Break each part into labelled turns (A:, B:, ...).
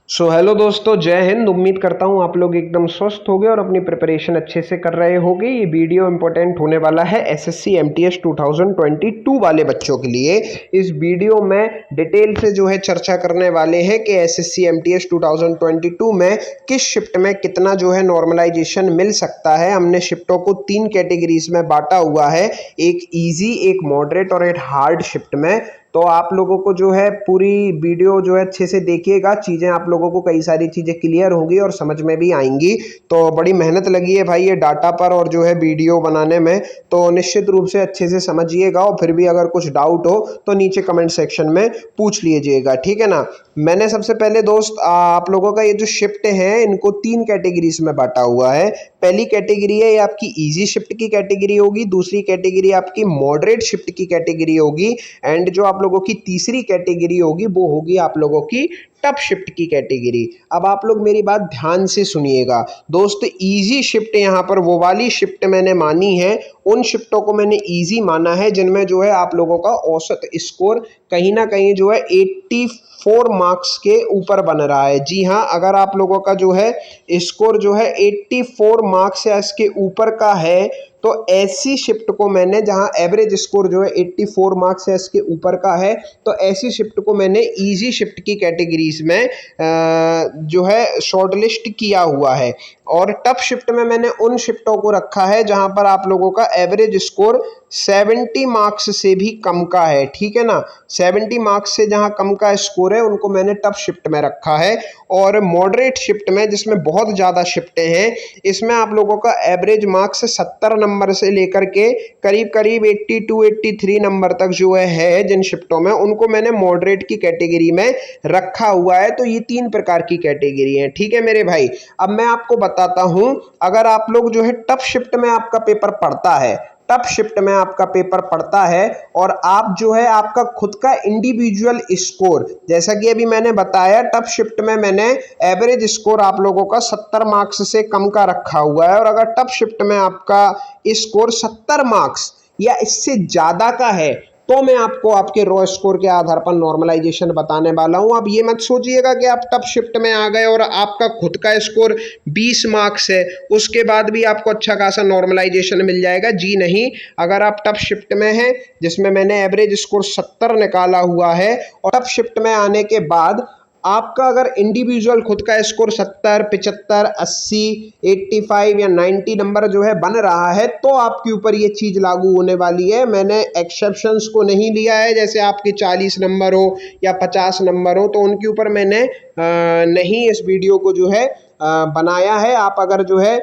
A: Hello दोस्तों, जय हिंद। उम्मीद करता हूँ आप लोग एकदम स्वस्थ होंगे और अपनी प्रिपरेशन अच्छे से कर रहे होंगे। ये वीडियो इंपॉर्टेंट होने वाला है एसएससी एमटीएस 2022 वाले बच्चों के लिए। इस वीडियो में डिटेल से जो है चर्चा करने वाले हैं कि एसएससी एमटीएस 2022 में किस शिफ्ट में कितना जो है नॉर्मलाइजेशन मिल सकता है। हमने शिफ्टों को 3 कैटेगरीज में बांटा हुआ है, एक ईजी, एक मॉडरेट और एक हार्ड शिफ्ट में। तो आप लोगों को जो है पूरी वीडियो जो है अच्छे से देखिएगा, चीज़ें आप लोगों को कई सारी चीज़ें क्लियर होंगी और समझ में भी आएंगी। तो बड़ी मेहनत लगी है भाई ये डाटा पर और जो है वीडियो बनाने में, तो निश्चित रूप से अच्छे से समझिएगा और फिर भी अगर कुछ डाउट हो तो नीचे कमेंट सेक्शन में पूछ लीजिएगा, ठीक है ना। मैंने सबसे पहले दोस्त आप लोगों का ये जो शिफ्ट है इनको 3 कैटेगरीज में बांटा हुआ है। पहली कैटेगरी है ये आपकी इजी शिफ्ट की कैटेगरी होगी, दूसरी कैटेगरी आपकी मॉडरेट शिफ्ट की कैटेगरी होगी एंड जो आप लोगों की तीसरी कैटेगरी होगी वो होगी आप लोगों की टफ शिफ्ट की कैटेगरी। अब आप लोग मेरी बात ध्यान से सुनिएगा दोस्त। इजी शिफ्ट यहाँ पर वो वाली शिफ्ट मैंने मानी है, उन शिफ्टों को मैंने इजी माना है जिनमें जो है आप लोगों का औसत स्कोर कहीं ना कहीं जो है 84 मार्क्स के ऊपर बन रहा है। जी हाँ, अगर आप लोगों का जो है स्कोर जो है 84 मार्क्स या इसके ऊपर का है तो ऐसी शिफ्ट को मैंने, जहां एवरेज स्कोर जो है 84 मार्क्स है इसके ऊपर का है, तो ऐसी शिफ्ट को मैंने इजी शिफ्ट की कैटेगरीज में जो है शॉर्टलिस्ट किया हुआ है। और टफ शिफ्ट में मैंने उन शिफ्टों को रखा है जहां पर आप लोगों का एवरेज स्कोर 70 मार्क्स से भी कम का है, ठीक है ना। 70 मार्क्स से जहां कम का स्कोर है उनको मैंने टफ शिफ्ट में रखा है। और मॉडरेट शिफ्ट में, जिसमें बहुत ज़्यादा शिफ्टें हैं, इसमें आप लोगों का एवरेज मार्क्स 70 नंबर से लेकर के करीब करीब 82 83 नंबर तक जो है जिन शिफ्टों में, उनको मैंने मॉडरेट की कैटेगरी में रखा हुआ है। तो ये 3 प्रकार की कैटेगरी है, ठीक है मेरे भाई। अब मैं आपको बताता हूं, अगर आप लोग जो है टफ शिफ्ट में आपका पेपर पढ़ता है, टफ शिफ्ट में आपका पेपर पड़ता है और आप जो है आपका खुद का इंडिविजुअल स्कोर, जैसा कि अभी मैंने बताया, टफ शिफ्ट में मैंने एवरेज स्कोर आप लोगों का 70 मार्क्स से कम का रखा हुआ है। और अगर टफ शिफ्ट में आपका स्कोर 70 मार्क्स या इससे ज्यादा का है तो मैं आपको आपके रॉ स्कोर के आधार पर नॉर्मलाइजेशन बताने वाला हूं। अब ये मत सोचिएगा कि आप टफ शिफ्ट में आ गए और आपका खुद का स्कोर 20 मार्क्स है उसके बाद भी आपको अच्छा खासा नॉर्मलाइजेशन मिल जाएगा। जी नहीं, अगर आप टफ शिफ्ट में हैं जिसमें मैंने एवरेज स्कोर 70 निकाला हुआ है और टफ शिफ्ट में आने के बाद आपका अगर इंडिविजुअल खुद का स्कोर 70 75 80 85 या 90 नंबर जो है बन रहा है तो आपके ऊपर ये चीज़ लागू होने वाली है। मैंने एक्सेप्शंस को नहीं लिया है, जैसे आपके 40 नंबर हो या 50 नंबर हो तो उनके ऊपर मैंने नहीं इस वीडियो को जो है बनाया है। आप अगर जो है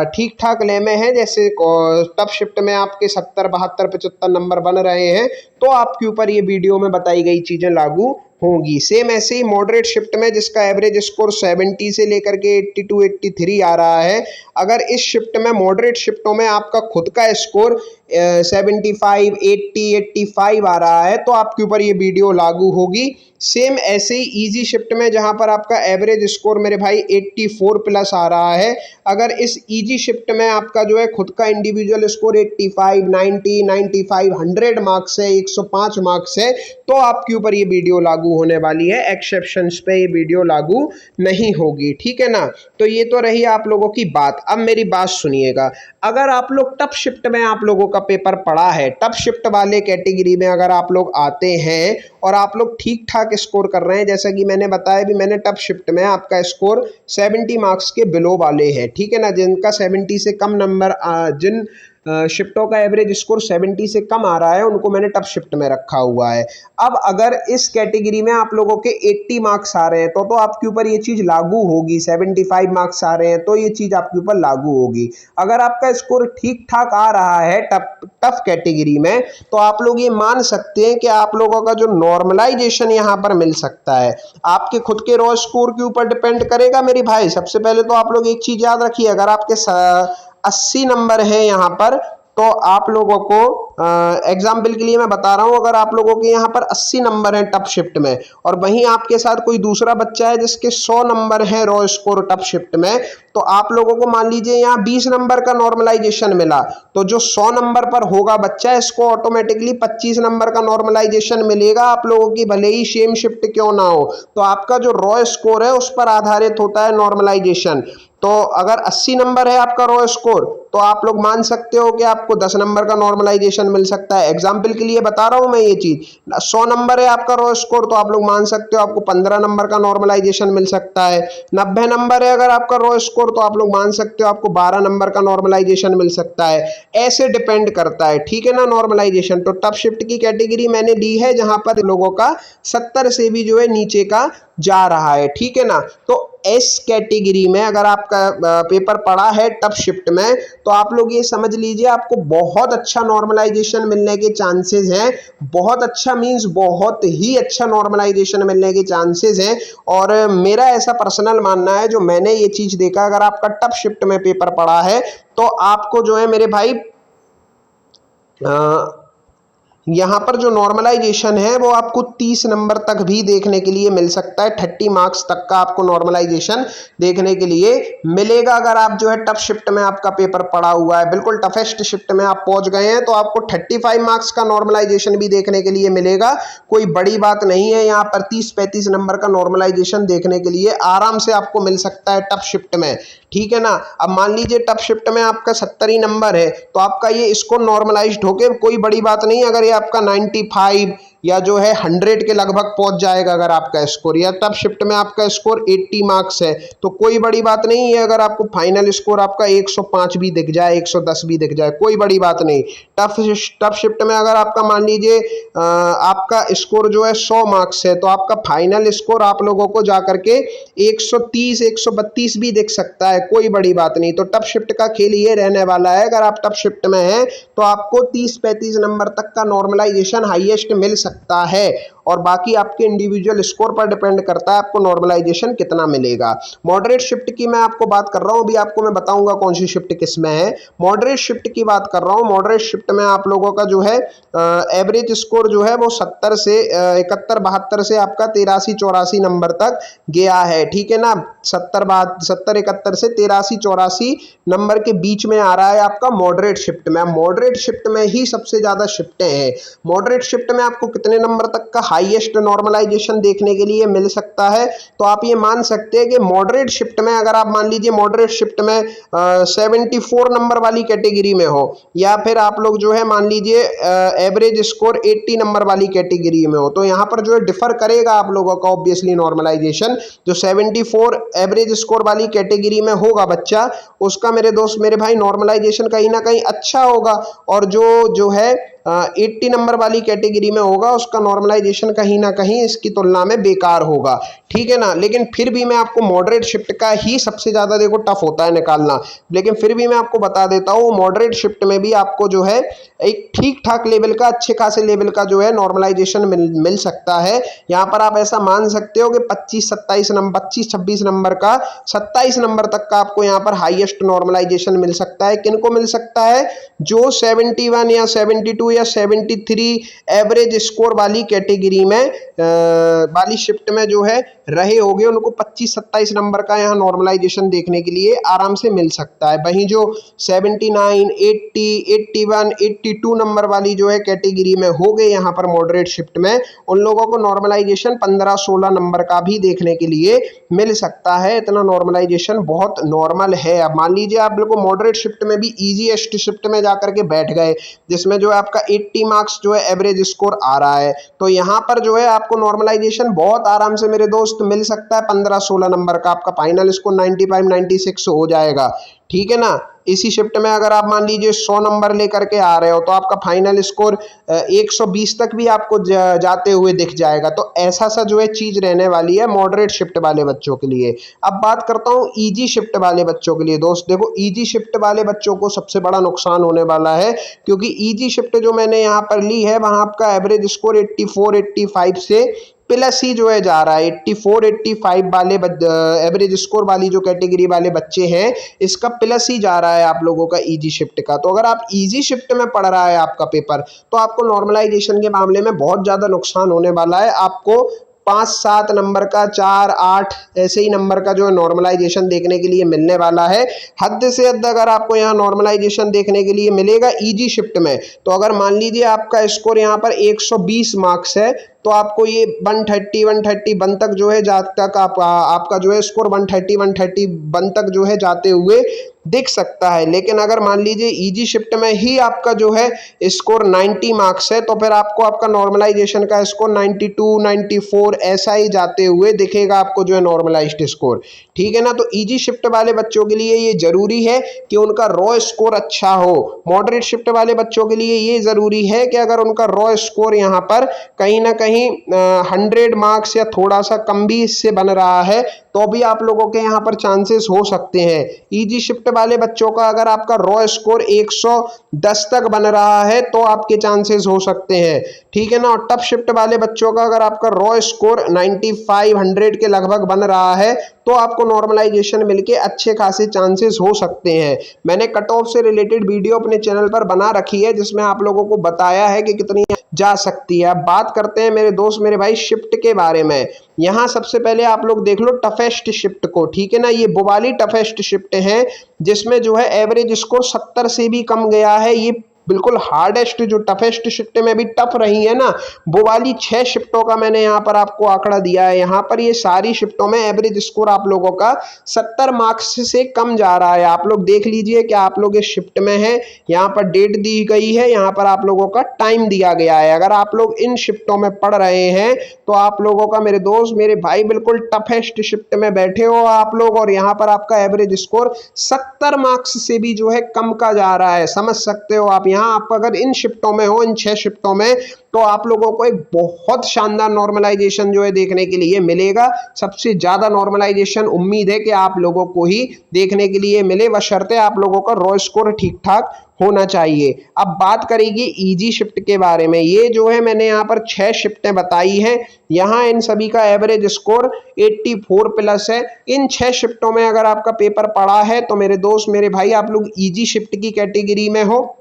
A: ठीक ठाक ले में हैं, जैसे टफ शिफ्ट में आपके 70 72 75 नंबर बन रहे हैं, तो आपके ऊपर ये वीडियो में बताई गई चीज़ें लागू होंगी। सेम ऐसे ही मॉडरेट शिफ्ट में जिसका एवरेज स्कोर 70 से लेकर के 82 83 आ रहा है, अगर इस शिफ्ट में, मॉडरेट शिफ्टों में आपका खुद का स्कोर 75 80 85 आ रहा है तो आपके ऊपर ये वीडियो लागू होगी। सेम ऐसे ही इजी शिफ्ट में जहां पर आपका एवरेज स्कोर मेरे भाई 84 प्लस आ रहा है, अगर इस इजी शिफ्ट में आपका जो है खुद का इंडिविजुअल स्कोर 85 90 95 100 मार्क्स है, 105 मार्क्स है, तो आपके ऊपर ये वीडियो लागू होने वाली है। एक्सेप्शंस पे ये वीडियो लागू नहीं होगी, ठीक है ना। तो ये तो रही आप लोगों की बात। अब मेरी बात सुनिएगा, अगर आप लोग टफ शिफ्ट में आप लोगों का पेपर पड़ा है, टफ शिफ्ट वाले कैटेगरी में अगर आप लोग आते हैं और आप लोग ठीक ठाक स्कोर कर रहे हैं, जैसा कि मैंने बताया भी, मैंने टफ शिफ्ट में आपका स्कोर 70 मार्क्स के बिलो वाले हैं, ठीक है ना। जिनका 70 से कम नंबर, जिन शिफ्टों का एवरेज स्कोर 70 से कम आ रहा है उनको मैंने टफ शिफ्ट में रखा हुआ है। अब अगर इस कैटेगरी में आप लोगों के 80 मार्क्स आ रहे हैं तो आपके ऊपर ये चीज़ लागू होगी। 75 मार्क्स आ रहे हैं तो ये चीज़ आपके ऊपर लागू होगी। अगर आपका स्कोर ठीक ठाक आ रहा है टफ कैटेगरी में तो आप लोग ये मान सकते हैं कि आप लोगों का जो नॉर्मलाइजेशन यहाँ पर मिल सकता है आपके खुद के रॉ स्कोर के ऊपर डिपेंड करेगा मेरे भाई। सबसे पहले तो आप लोग एक चीज़ याद रखिए, अगर आपके 80 नंबर है यहाँ पर तो आप लोगों को एग्जाम्पल के लिए मैं बता रहा हूँ, अगर आप लोगों के यहाँ पर 80 नंबर हैं टफ शिफ्ट में और वहीं आपके साथ कोई दूसरा बच्चा है जिसके 100 नंबर हैं रॉ स्कोर टफ शिफ्ट में, तो आप लोगों को मान लीजिए यहाँ 20 नंबर का नॉर्मलाइजेशन मिला, तो जो 100 नंबर पर होगा बच्चा इसको ऑटोमेटिकली 25 नंबर का नॉर्मलाइजेशन मिलेगा, आप लोगों की भले ही सेम शिफ्ट क्यों ना हो। तो आपका जो रॉ स्कोर है उस पर आधारित होता है नॉर्मलाइजेशन। तो अगर 80 नंबर है आपका रॉ स्कोर तो आप लोग मान सकते हो कि आपको 10 नंबर का नॉर्मलाइजेशन मिल सकता है। एग्जाम्पल के लिए बता रहा हूं मैं ये चीज। 100 नंबर है आपका रॉ स्कोर तो आप लोग मान सकते हो आपको 15 नंबर का नॉर्मलाइजेशन मिल सकता है। 90 नंबर है अगर आपका रॉ स्कोर तो आप लोग मान सकते हो आपको 12 नंबर का नॉर्मलाइजेशन मिल सकता है। ऐसे डिपेंड करता है, ठीक है ना, नॉर्मलाइजेशन। तो टफ शिफ्ट की कैटेगरी मैंने ली है जहां पर लोगों का 70 से भी जो है नीचे का जा रहा है, ठीक है ना। तो एस कैटेगरी में अगर आपका पेपर पड़ा है टफ शिफ्ट में तो आप लोग ये समझ लीजिए आपको बहुत अच्छा नॉर्मलाइजेशन मिलने के चांसेस हैं। बहुत अच्छा मींस बहुत ही अच्छा नॉर्मलाइजेशन मिलने के चांसेस हैं। और मेरा ऐसा पर्सनल मानना है, जो मैंने ये चीज देखा, अगर आपका टफ शिफ्ट में पेपर पड़ा है तो आपको जो है मेरे भाई यहाँ पर जो नॉर्मलाइजेशन है वो आपको 30 नंबर तक भी देखने के लिए मिल सकता है। 30 मार्क्स तक का आपको नॉर्मलाइजेशन देखने के लिए मिलेगा। अगर आप जो है टफ शिफ्ट में आपका पेपर पड़ा हुआ है, बिल्कुल टफेस्ट शिफ्ट में आप पहुंच गए हैं, तो आपको 35 मार्क्स का नॉर्मलाइजेशन भी देखने के लिए मिलेगा। कोई बड़ी बात नहीं है, यहाँ पर 30-35 नंबर का नॉर्मलाइजेशन देखने के लिए आराम से आपको मिल सकता है टफ शिफ्ट में, ठीक है ना। अब मान लीजिए टफ शिफ्ट में आपका 70 ही नंबर है तो आपका ये स्कोर नॉर्मलाइज्ड होके कोई बड़ी बात नहीं, अगर ये आपका 95 या जो है 100 के लगभग पहुंच जाएगा अगर आपका स्कोर, या टफ शिफ्ट में आपका स्कोर 80 मार्क्स है तो कोई बड़ी बात नहीं है। अगर आपको फाइनल स्कोर आपका 105 भी दिख जाए, 110 भी दिख जाए, कोई बड़ी बात नहीं। टफ शिफ्ट में अगर आपका मान लीजिए आपका स्कोर जो है 100 मार्क्स है तो आपका फाइनल स्कोर आप लोगों को जाकर के 130 132 भी दिख सकता है, कोई बड़ी बात नहीं। तो टफ शिफ्ट का खेल ये रहने वाला है, अगर आप टफ शिफ्ट में हैं तो आपको 30-35 नंबर तक का नॉर्मलाइजेशन हाईएस्ट मिल सकता है, और बाकी आपके इंडिविजुअल स्कोर पर डिपेंड करता है आपको नॉर्मलाइजेशन कितना मिलेगा। मॉडरेट शिफ्ट की मैं आपको बात कर रहा हूं, अभी आपको मैं बताऊंगा कौन सी शिफ्ट किस में है। मॉडरेट शिफ्ट की बात कर रहा हूं। मॉडरेट शिफ्ट में आप लोगों का जो है एवरेज स्कोर जो है वो 70 से 71-72 से आपका 83-84 नंबर तक गया है, ठीक है ना। 70-71 से 83-84 नंबर के बीच में आ रहा है आपका मॉडरेट शिफ्ट में। मॉडरेट शिफ्ट में ही सबसे ज्यादा शिफ्टें हैं। मॉडरेट शिफ्ट में आपको कितने नंबर तक का हाईएस्ट नॉर्मलाइजेशन देखने के लिए मिल सकता है, तो आप ये मान सकते हैं कि मॉडरेट शिफ्ट में अगर आप मान लीजिए मॉडरेट शिफ्ट में 74 नंबर वाली कैटेगरी में हो, या फिर आप लोग जो है मान लीजिए एवरेज स्कोर 80 नंबर वाली कैटेगरी में हो, तो यहाँ पर जो है डिफर करेगा आप लोगों का ऑब्वियसली नॉर्मलाइजेशन। जो 74 एवरेज स्कोर वाली कैटेगरी में होगा बच्चा, उसका मेरे दोस्त मेरे भाई नॉर्मलाइजेशन कहीं ना कहीं अच्छा होगा, और जो है 80 नंबर वाली कैटेगरी में होगा उसका नॉर्मलाइजेशन कहीं ना कहीं इसकी तुलना में बेकार होगा, ठीक है ना। लेकिन फिर भी मैं आपको मॉडरेट शिफ्ट का ही सबसे ज़्यादा देखो टफ होता है निकालना, लेकिन फिर भी मैं आपको बता देता हूँ मॉडरेट शिफ्ट में भी आपको जो है एक ठीक ठाक लेवल का, अच्छे खासे लेवल का जो है नॉर्मलाइजेशन मिल सकता है। यहाँ पर आप ऐसा मान सकते हो कि 25-26 नंबर का 27 नंबर तक का आपको यहाँ पर हाईएस्ट नॉर्मलाइजेशन मिल सकता है। किनको मिल सकता है? जो 71 या 72 या 73 एवरेज स्कोर वाली कैटेगरी में वाली शिफ्ट में जो है रहे होंगे, उनको 25-27 नंबर का यहाँ नॉर्मलाइजेशन देखने के लिए आराम से मिल सकता है। वहीं जो 79, 80, 81, 82 नंबर वाली जो है कैटेगरी में हो गए यहाँ पर मॉडरेट शिफ्ट में, उन लोगों को नॉर्मलाइजेशन 15-16 नंबर का भी देखने के लिए मिल सकता है। इतना नॉर्मलाइजेशन बहुत नॉर्मल है। अब मान लीजिए आप लोग को मॉडरेट शिफ्ट में भी ईजीएस्ट शिफ्ट में जाकर के बैठ गए, जिसमें जो है आपका 80 मार्क्स जो है एवरेज स्कोर आ रहा है, तो यहाँ पर जो है आपको नॉर्मलाइजेशन बहुत आराम से मेरे दोस्त मिल सकता है। 15-16 नंबर का आपका फाइनल स्कोर 95-96 हो जाएगा, ठीक है ना। इसी शिफ्ट में अगर आप मान लीजिए 100 नंबर लेकर के आ रहे हो तो आपका फाइनल स्कोर 120 तक भी आपको जाते हुए दिख जाएगा। तो ऐसा सा जो है चीज रहने वाली है मॉडरेट शिफ्ट वाले बच्चों के लिए। अब बात करता हूँ इजी शिफ्ट वाले बच्चों के लिए। दोस्त देखो, इजी शिफ्ट वाले बच्चों को सबसे बड़ा नुकसान होने वाला है, क्योंकि इजी शिफ्ट जो मैंने यहाँ पर ली है वहाँ आपका एवरेज स्कोर 84-85 से प्लस ही जो है जा रहा है। 84 85 वाले एवरेज स्कोर वाली जो कैटेगरी वाले बच्चे हैं, इसका प्लस ही जा रहा है आप लोगों का इजी शिफ्ट का। तो अगर आप इजी शिफ्ट में पढ़ रहा है आपका पेपर, तो आपको नॉर्मलाइजेशन के मामले में बहुत ज़्यादा नुकसान होने वाला है। आपको 5-7 नंबर का, 4-8 ऐसे ही नंबर का जो है नॉर्मलाइजेशन देखने के लिए मिलने वाला है। हद से हद अगर आपको यहाँ नॉर्मलाइजेशन देखने के लिए मिलेगा इजी शिफ्ट में, तो अगर मान लीजिए आपका स्कोर यहाँ पर 120 मार्क्स है, तो आपको ये 130-131 तक जो है तक आपका जो है स्कोर 131 तक जो है जाते हुए दिख सकता है। लेकिन अगर मान लीजिए इजी शिफ्ट में ही आपका जो है स्कोर 90 मार्क्स है, तो फिर आपको आपका नॉर्मलाइजेशन का स्कोर 92 94 ऐसा ही जाते हुए दिखेगा आपको जो है नॉर्मलाइज्ड स्कोर। ठीक है ना। तो इजी शिफ्ट वाले बच्चों के लिए ये जरूरी है कि उनका रॉ स्कोर अच्छा हो। मॉडरेट शिफ्ट वाले बच्चों के लिए ये जरूरी है कि अगर उनका रॉ स्कोर यहाँ पर कहीं ना कहीं 100 मार्क्स या थोड़ा सा कम भी इससे बन रहा है, तो भी आप लोगों के यहाँ पर चांसेस हो सकते हैं। इजी शिफ्ट वाले बच्चों का अगर आपका रॉ स्कोर 110 तक बन रहा है, तो आपके चांसेस हो सकते हैं। ठीक है ना। और टफ शिफ्ट वाले बच्चों का अगर आपका रॉ स्कोर 95 100 के लगभग बन रहा है, तो आपको नॉर्मलाइजेशन मिलके अच्छे खासे चांसेस हो सकते हैं। मैंने कट ऑफ से रिलेटेड वीडियो अपने चैनल पर बना रखी है, जिसमें आप लोगों को बताया है कि कितनी जा सकती है। अब बात करते हैं मेरे दोस्त मेरे भाई शिफ्ट के बारे में। यहाँ सबसे पहले आप लोग देख लो टफेस्ट शिफ्ट को। ठीक है ना। ये वो वाली टफेस्ट शिफ्ट है जिसमें जो है एवरेज स्कोर 70 से भी कम गया है। ये बिल्कुल हार्डेस्ट जो टफेस्ट शिफ्ट में भी टफ रही है ना, वो वाली 6 शिफ्टों का मैंने यहाँ पर आपको आंकड़ा दिया है। यहाँ पर ये सारी शिफ्टों में एवरेज स्कोर आप लोगों का 70 मार्क्स से कम जा रहा है। आप लोग देख लीजिए कि आप लोग इस शिफ्ट में हैं, यहाँ पर डेट दी गई है, यहाँ पर आप लोगों का टाइम दिया गया है। अगर आप लोग इन शिफ्टों में पढ़ रहे हैं, तो आप लोगों का मेरे दोस्त मेरे भाई बिल्कुल टफेस्ट शिफ्ट में बैठे हो आप लोग, और यहाँ पर आपका एवरेज स्कोर 70 मार्क्स से भी जो है कम का जा रहा है। समझ सकते हो आप। यहाँ आप अगर इन शिफ्टों में हो, इन 6 शिफ्टों में, तो आप लोगों को एक बहुत शानदार नॉर्मलाइजेशन जो है देखने के लिए मिलेगा। सबसे ज्यादा नॉर्मलाइजेशन उम्मीद है कि आप लोगों को ही देखने के लिए मिले, बशर्ते आप लोगों का रॉ स्कोर ठीक ठाक होना चाहिए। अब बात करेंगे इजी शिफ्ट के बारे में। ये जो है मैंने यहाँ पर 6 शिफ्टें बताई हैं। यहाँ इन सभी का एवरेज स्कोर 84 प्लस है। इन 6 शिफ्टों में अगर आपका पेपर पड़ा है, तो मेरे दोस्त मेरे भाई आप लोग इजी शिफ्ट की कैटेगरी में हो।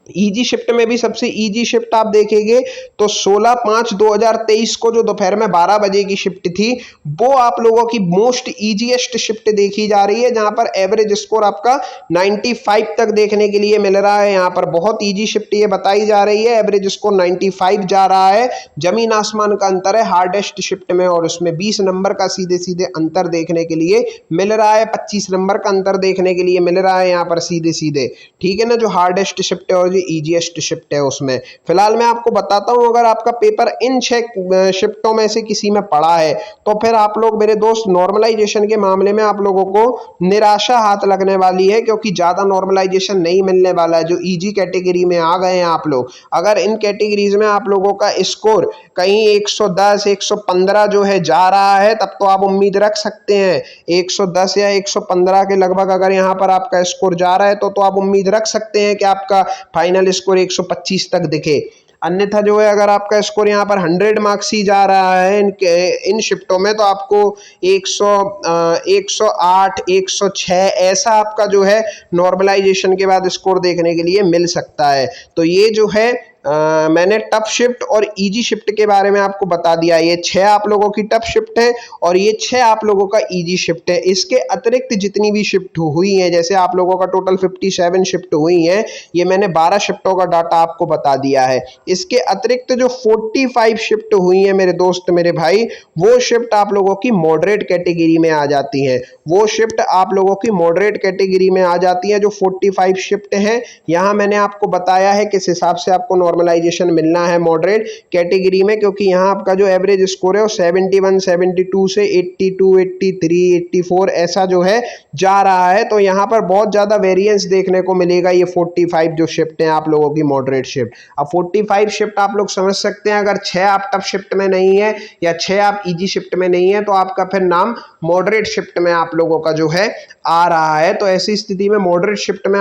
A: इजी शिफ्ट में भी सबसे इजी शिफ्ट आप देखेंगे तो 16/5/2023 को जो दोपहर में 12 बजे की शिफ्ट थी, वो आप लोगों की मोस्ट इजीएस्ट शिफ्ट देखी जा रही है, जहां पर एवरेज स्कोर आपका 95 तक देखने के लिए मिल रहा है। यहाँ पर बहुत इजी शिफ्ट ये बताई जा रही है, एवरेज स्कोर 95 जा रहा है। जमीन आसमान का अंतर है हार्डेस्ट शिफ्ट में, और उसमें 20 नंबर का सीधे सीधे अंतर देखने के लिए मिल रहा है, 25 नंबर का अंतर देखने के लिए मिल रहा है यहाँ पर सीधे सीधे। ठीक है ना। जो हार्डेस्ट शिफ्ट है और जो इजीएस्ट शिफ्ट है उसमें फिलहाल मैं आपको बताता हूं, अगर आपका पेपर इन 6 शिफ्टों में से किसी में पड़ा है, तो फिर आप लोग मेरे दोस्त नॉर्मलाइजेशन के मामले में आप लोगों को निराशा हाथ लगने वाली है, क्योंकि ज्यादा नॉर्मलाइजेशन नहीं मिलने वाला है। जो इजी कैटेगरी में आ गए हैं आप लोग, अगर इन कैटेगरीज में आप लोगों का स्कोर कहीं 110 115 जो है जा रहा है, तब तो आप उम्मीद रख सकते हैं 110 या 115 के लगभग अगर यहाँ पर आपका स्कोर जा रहा है, तो आप उम्मीद रख सकते हैं कि आपका फाइनल स्कोर 125 तक दिखे। अन्यथा जो है अगर आपका स्कोर यहाँ पर 100 मार्क्स ही जा रहा है इन शिफ्टों में, तो आपको 108 106 ऐसा आपका जो है नॉर्मलाइजेशन के बाद स्कोर देखने के लिए मिल सकता है। तो ये जो है मैंने टफ शिफ्ट और इजी शिफ्ट के बारे में आपको बता दिया। ये 6 आप लोगों की टफ शिफ्ट है और ये 6 आप लोगों का इजी शिफ्ट है। इसके अतिरिक्त जितनी भी शिफ्ट हुई हैं, जैसे आप लोगों का टोटल 57 शिफ्ट हुई हैं, ये मैंने 12 शिफ्टों का डाटा आपको बता दिया है। इसके अतिरिक्त जो 45 शिफ्ट हुई हैं मेरे दोस्त मेरे भाई, वो शिफ्ट आप लोगों की मॉडरेट कैटेगरी में आ जाती हैं। वो शिफ्ट आप लोगों की मॉडरेट कैटेगरी में आ जाती है। जो 45 शिफ्ट हैं, यहाँ मैंने आपको बताया है किस हिसाब से आपको नॉर्मलाइजेशन मिलना है मॉडरेट कैटेगरी में, क्योंकि यहाँ आपका जो एवरेज स्कोर है वो 71 72 से 82 83 84 ऐसा जो है जा रहा है। तो यहाँ पर बहुत ज़्यादा वेरिएंस देखने को मिलेगा। ये 45 जो शिफ्ट हैं आप लोगों की मॉडरेट शिफ्ट। अब 45 शिफ्ट आप लोग समझ सकते हैं, अगर 6 आप टफ शिफ्ट में नहीं है या 6 आप इजी शिफ्ट में नहीं है, तो आपका फिर नाम मॉडरेट शिफ्ट में आप लोगों का जो है आ रहा है। तो ऐसी स्थिति में मॉडरेट शिफ्ट में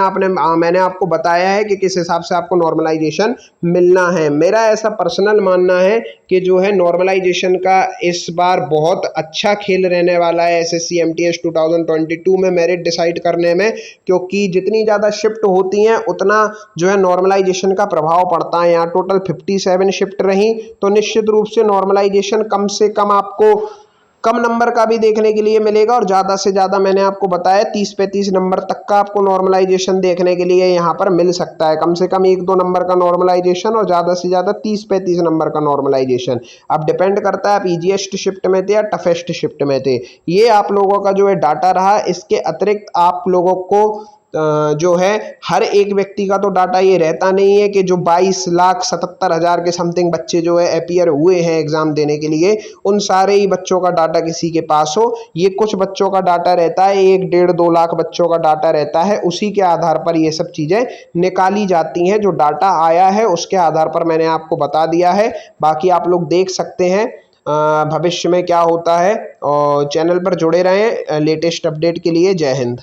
A: मैंने आपको बताया है कि किस हिसाब से आपको नॉर्मलाइजेशन मिलना है। मेरा ऐसा पर्सनल मानना है कि जो है नॉर्मलाइजेशन का इस बार बहुत अच्छा खेल रहने वाला है एसएससी एमटीएस 2022 में मेरिट डिसाइड करने में, क्योंकि जितनी ज़्यादा शिफ्ट होती हैं उतना जो है नॉर्मलाइजेशन का प्रभाव पड़ता है। यहाँ टोटल 57 शिफ्ट रही, तो निश्चित रूप से नॉर्मलाइजेशन कम से कम आपको कम नंबर का भी देखने के लिए मिलेगा और ज़्यादा से ज़्यादा मैंने आपको बताया 30-35 नंबर तक का आपको नॉर्मलाइजेशन देखने के लिए यहाँ पर मिल सकता है। कम से कम 1-2 नंबर का नॉर्मलाइजेशन और ज़्यादा से ज़्यादा 30-35 नंबर का नॉर्मलाइजेशन। अब डिपेंड करता है आप ईजीएस्ट शिफ्ट में थे या टफेस्ट शिफ्ट में थे। ये आप लोगों का जो है डाटा रहा। इसके अतिरिक्त आप लोगों को जो है हर एक व्यक्ति का तो डाटा ये रहता नहीं है कि जो 22,77,000 के समथिंग बच्चे जो है अपीयर हुए हैं एग्ज़ाम देने के लिए, उन सारे ही बच्चों का डाटा किसी के पास हो। ये कुछ बच्चों का डाटा रहता है, 1-1.5-2 लाख बच्चों का डाटा रहता है। उसी के आधार पर ये सब चीज़ें निकाली जाती हैं। जो डाटा आया है उसके आधार पर मैंने आपको बता दिया है। बाकी आप लोग देख सकते हैं भविष्य में क्या होता है, और चैनल पर जुड़े रहें लेटेस्ट अपडेट के लिए। जय हिंद।